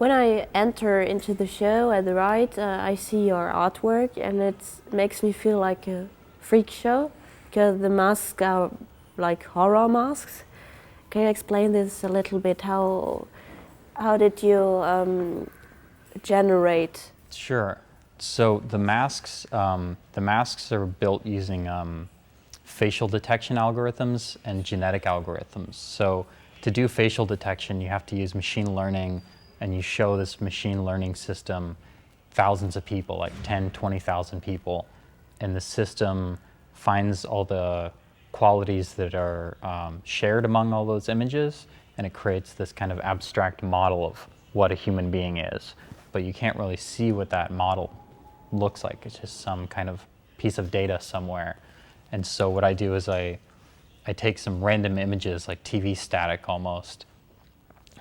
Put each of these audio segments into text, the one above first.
When I enter into the show at the right, I see your artwork, and it makes me feel like a freak show because the masks are like horror masks. Can you explain this a little bit? How did you generate? Sure. So the masks are built using facial detection algorithms and genetic algorithms. So to do facial detection, you have to use machine learning, and you show this machine learning system thousands of people, like 10, 20,000 people, and the system finds all the qualities that are shared among all those images, and it creates this kind of abstract model of what a human being is. But you can't really see what that model looks like. It's just some kind of piece of data somewhere. And so what I do is I take some random images, like TV static almost,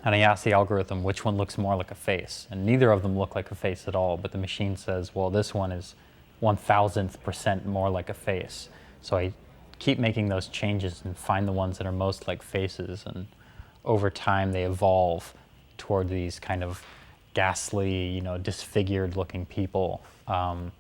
and I ask the algorithm which one looks more like a face. And neither of them look like a face at all, but the machine says, well, this one is 1,000th% more like a face. So I keep making those changes and find the ones that are most like faces, and over time they evolve toward these kind of ghastly, disfigured looking people. And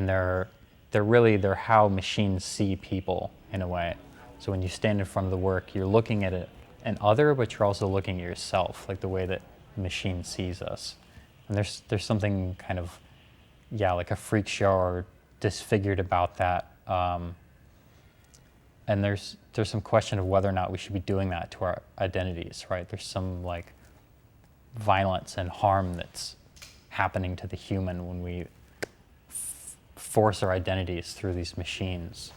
they're how machines see people in a way. So when you stand in front of the work, you're looking at an other, but you're also looking at yourself, like the way that the machine sees us. And there's something kind of, like a freak show or disfigured about that. And there's some question of whether or not we should be doing that to our identities, right? There's some like violence and harm that's happening to the human when we force our identities through these machines.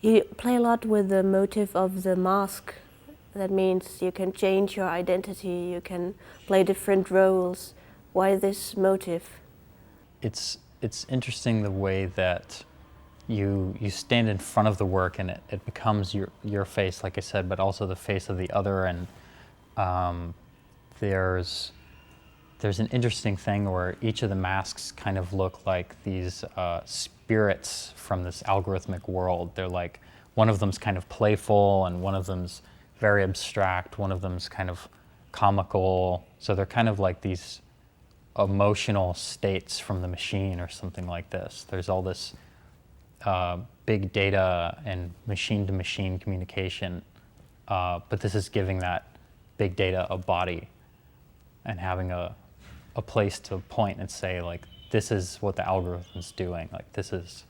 You play a lot with the motive of the mask. That means you can change your identity, you can play different roles. Why this motive? It's interesting the way that you stand in front of the work, and it becomes your face, like I said, but also the face of the other. And there's an interesting thing where each of the masks kind of look like these spirits from this algorithmic world. They're like, one of them's kind of playful, and one of them's very abstract, one of them's kind of comical. So they're kind of like these emotional states from the machine or something like this. There's all this big data and machine-to-machine communication, but this is giving that big data a body and having a place to point and say, like, this is what the algorithm's doing. Like, there's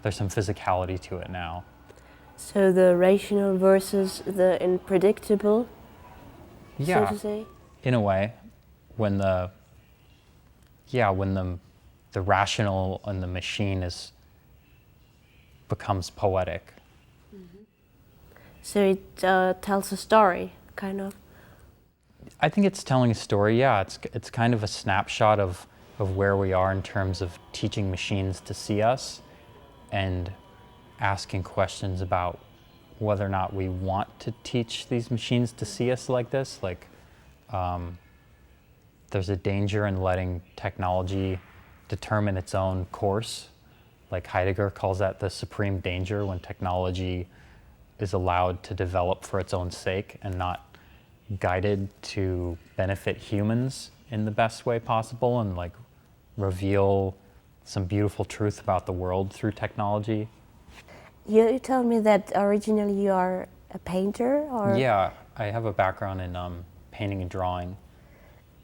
some physicality to it now. So the rational versus the unpredictable, so to say? In a way, when the rational and the machine becomes poetic. Mm-hmm. So it tells a story, kind of. I think it's telling a story. Yeah, it's kind of a snapshot of where we are in terms of teaching machines to see us, and asking questions about whether or not we want to teach these machines to see us like this. Like, there's a danger in letting technology determine its own course. Like Heidegger calls that the supreme danger, when technology is allowed to develop for its own sake and not guided to benefit humans in the best way possible, and like reveal some beautiful truth about the world through technology. You told me that originally you are a painter, or? Yeah, I have a background in painting and drawing.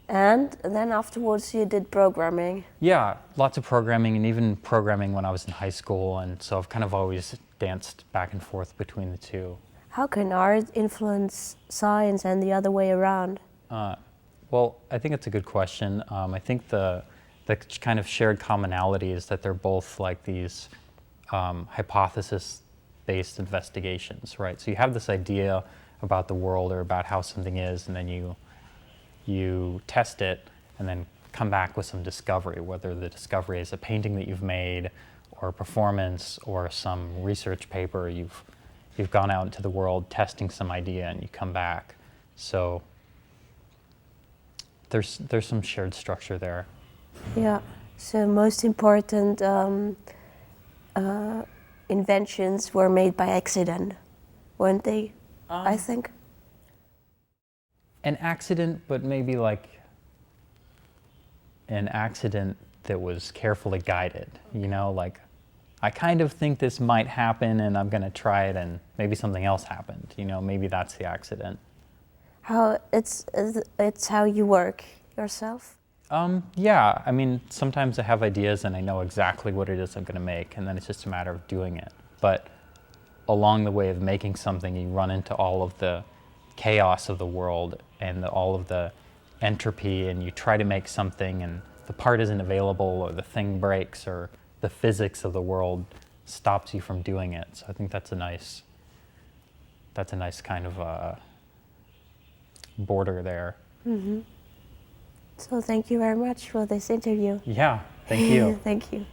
And then afterwards you did programming. Yeah, lots of programming, and even programming when I was in high school, and so I've kind of always danced back and forth between the two. How can art influence science and the other way around? Well, I think it's a good question. I think the kind of shared commonality is that they're both like these hypothesis-based investigations, right? So you have this idea about the world or about how something is, and then you test it and then come back with some discovery, whether the discovery is a painting that you've made, or a performance, or some research paper. You've gone out into the world testing some idea and you come back. So there's some shared structure there. Yeah, so most important inventions were made by accident, weren't they? I think. An accident, but maybe like an accident that was carefully guided, you know, like I kind of think this might happen and I'm going to try it and maybe something else happened, you know, maybe that's the accident. How it's how you work yourself? Yeah, I mean, sometimes I have ideas and I know exactly what it is I'm going to make, and then it's just a matter of doing it. But along the way of making something, you run into all of the chaos of the world and all of the entropy, and you try to make something and the part isn't available or the thing breaks or the physics of the world stops you from doing it. So I think that's a nice kind of border there. Mm-hmm. So thank you very much for this interview. Yeah, thank you. Thank you.